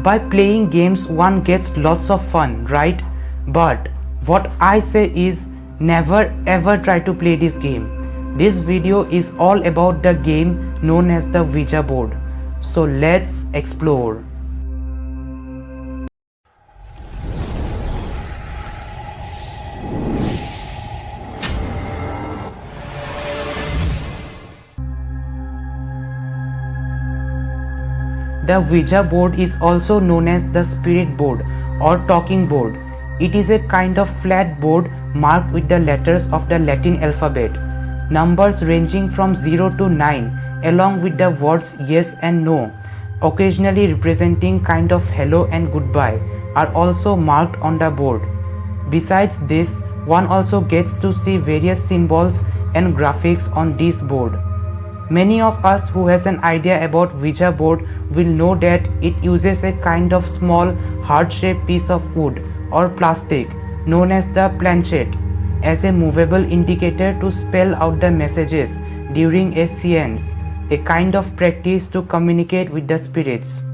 By playing games one gets lots of fun, right? But what I say is never ever try to play this game. This video is all about the game known as the Ouija board. So let's explore. The Ouija board is also known as the spirit board or talking board. It is a kind of flat board marked with the letters of the Latin alphabet. Numbers ranging from 0 to 9 along with the words yes and no, occasionally representing kind of hello and goodbye, are also marked on the board. Besides this, one also gets to see various symbols and graphics on this board. Many of us who has an idea about Ouija board will know that it uses a kind of small heart-shaped piece of wood or plastic known as the planchette as a movable indicator to spell out the messages during a seance, a kind of practice to communicate with the spirits.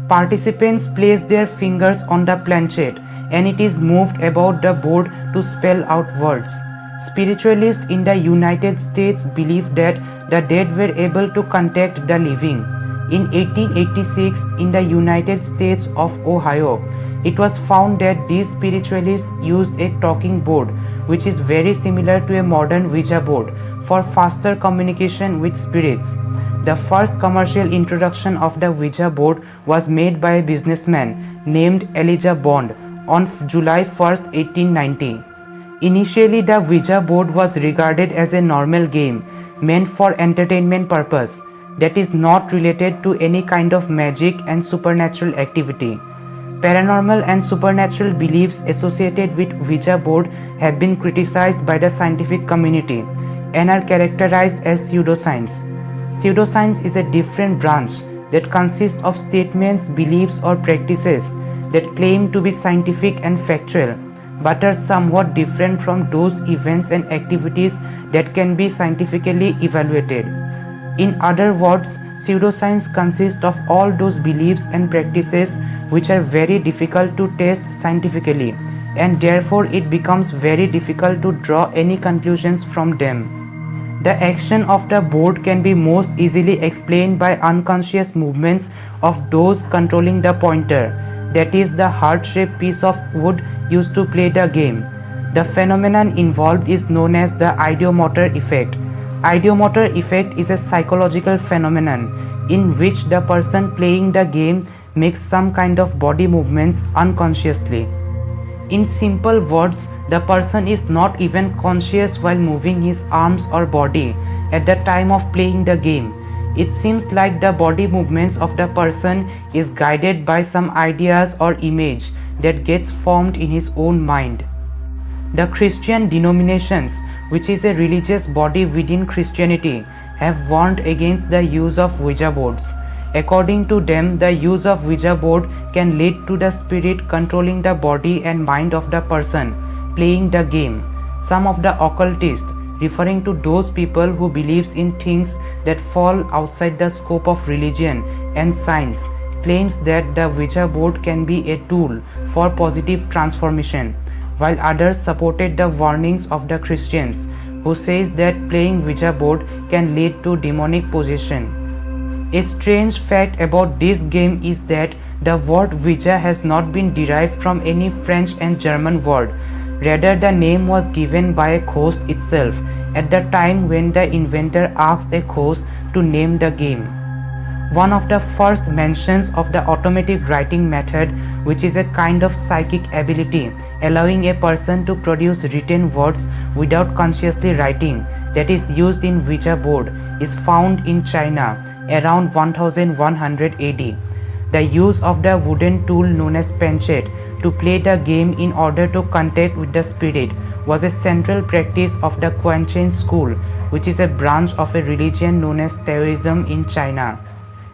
Participants place their fingers on the planchette and it is moved about the board to spell out words. Spiritualists in the United States believe that the dead were able to contact the living. In 1886, in the United States of Ohio, it was found that these spiritualists used a talking board, which is very similar to a modern Ouija board, for faster communication with spirits. The first commercial introduction of the Ouija board was made by a businessman named Elijah Bond on July 1, 1890. Initially, the Ouija board was regarded as a normal game meant for entertainment purpose that is not related to any kind of magic and supernatural activity. Paranormal and supernatural beliefs associated with Ouija board have been criticized by the scientific community and are characterized as pseudoscience. Pseudoscience is a different branch that consists of statements, beliefs, or practices that claim to be scientific and factual, but are somewhat different from those events and activities that can be scientifically evaluated. In other words, pseudoscience consists of all those beliefs and practices which are very difficult to test scientifically, and therefore it becomes very difficult to draw any conclusions from them. The action of the board can be most easily explained by unconscious movements of those controlling the pointer, that is the heart-shaped piece of wood used to play the game. The phenomenon involved is known as the ideomotor effect. Ideomotor effect is a psychological phenomenon in which the person playing the game makes some kind of body movements unconsciously. In simple words, the person is not even conscious while moving his arms or body at the time of playing the game. It seems like the body movements of the person is guided by some ideas or image that gets formed in his own mind. The Christian denominations, which is a religious body within Christianity, have warned against the use of Ouija boards. According to them, the use of Ouija board can lead to the spirit controlling the body and mind of the person playing the game. Some of the occultists, referring to those people who believes in things that fall outside the scope of religion and science, claims that the Ouija board can be a tool for positive transformation, while others supported the warnings of the Christians, who says that playing Ouija board can lead to demonic possession. A strange fact about this game is that the word Ouija has not been derived from any French and German word. Rather, the name was given by a ghost itself at the time when the inventor asked a ghost to name the game. One of the first mentions of the automatic writing method, which is a kind of psychic ability allowing a person to produce written words without consciously writing, that is used in Ouija board, is found in China around 1100 AD. The use of the wooden tool known as planchette to play the game in order to contact with the spirit was a central practice of the Quanchen school, which is a branch of a religion known as Taoism in China.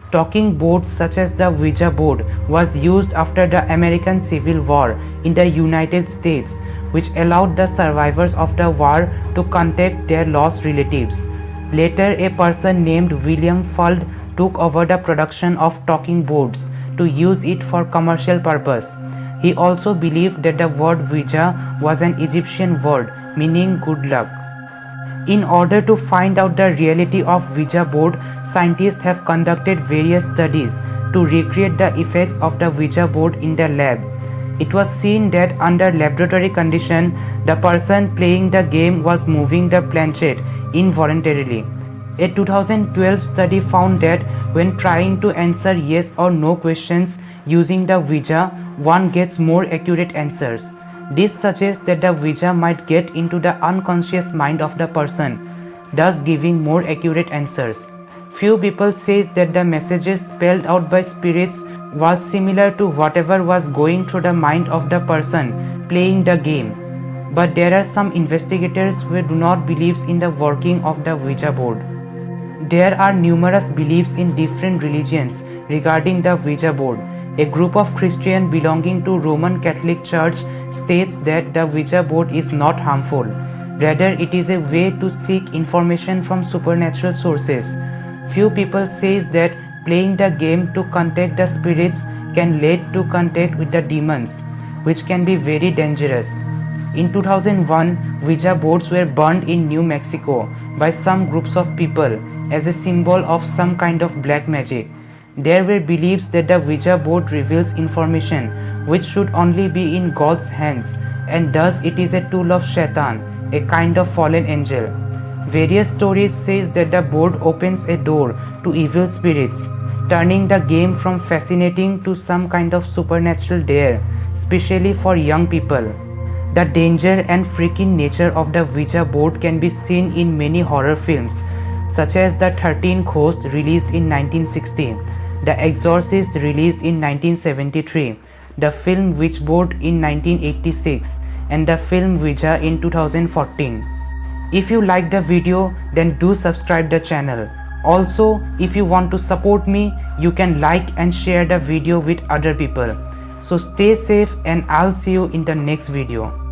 Talking boards such as the Ouija board was used after the American Civil War in the United States, which allowed the survivors of the war to contact their lost relatives. Later, a person named William Fuld took over the production of talking boards to use it for commercial purpose. He also believed that the word Ouija was an Egyptian word meaning good luck. In order to find out the reality of Ouija board, scientists have conducted various studies to recreate the effects of the Ouija board in the lab. It was seen that under laboratory condition, the person playing the game was moving the planchette involuntarily. A 2012 study found that when trying to answer yes or no questions using the Ouija, one gets more accurate answers. This suggests that the Ouija might get into the unconscious mind of the person, thus giving more accurate answers. Few people say that the messages spelled out by spirits was similar to whatever was going through the mind of the person playing the game. But there are some investigators who do not believe in the working of the Ouija board. There are numerous beliefs in different religions regarding the Ouija board. A group of Christians belonging to Roman Catholic Church states that the Ouija board is not harmful. Rather, it is a way to seek information from supernatural sources. Few people say that playing the game to contact the spirits can lead to contact with the demons, which can be very dangerous. In 2001, Ouija boards were burned in New Mexico by some groups of people as a symbol of some kind of black magic. There were beliefs that the Ouija board reveals information which should only be in God's hands, and thus it is a tool of Shaitan, a kind of fallen angel. Various stories say that the board opens a door to evil spirits, turning the game from fascinating to some kind of supernatural dare, especially for young people. The danger and freaking nature of the Ouija board can be seen in many horror films, such as The 13 Ghosts released in 1960, The Exorcist released in 1973, the film Witchboard in 1986, and the film Ouija in 2014. If you like the video, then do subscribe the channel. Also, if you want to support me, you can like and share the video with other people. So stay safe and I'll see you in the next video.